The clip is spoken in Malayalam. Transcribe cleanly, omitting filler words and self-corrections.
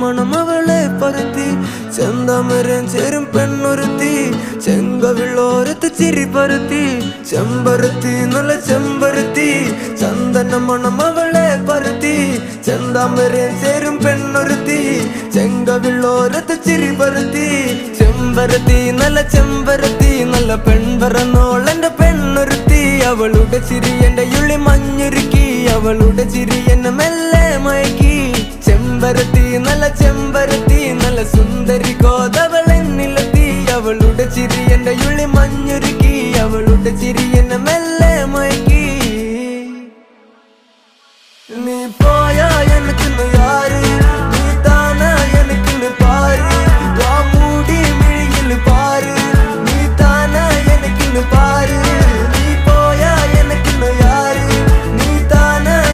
മണം അവളെ പരത്തി ചെന്താമരം ചേരും പെണ്ണൊരുത്തി ചെങ്കവിള്ളോരത്ത് ചിരി പരത്തി ചെമ്പരത്തി നല്ല ചെമ്പരത്തി ചന്ദന മണം അവളെ പരത്തി ചെന്താമരം ചേരും പെണ്ണൊരുത്തി ചെങ്കവിള്ളോരത്ത് ചിരി പരത്തി ചെമ്പരത്തി നല്ല പെൺപറന്നോളെന്റെ പെണ്ണൊരുത്തി അവളുടെ ചിരി എന്റെ ഉള്ളി മഞ്ഞുരുക്കി അവളുടെ ചിരി എന്നെ മെല്ലെ മയക്കി ചെമ്പരത്തി നല്ല സുന്ദരി കോതവളെന്നിലെത്തി അവളുടെ ചിരി എന്റെ ഉള്ളി മഞ്ഞുരുക്കി അവളുടെ ചിരി എന്നെ മെല്ലെ മയക്കി നീ പോയാ എനിക്ക്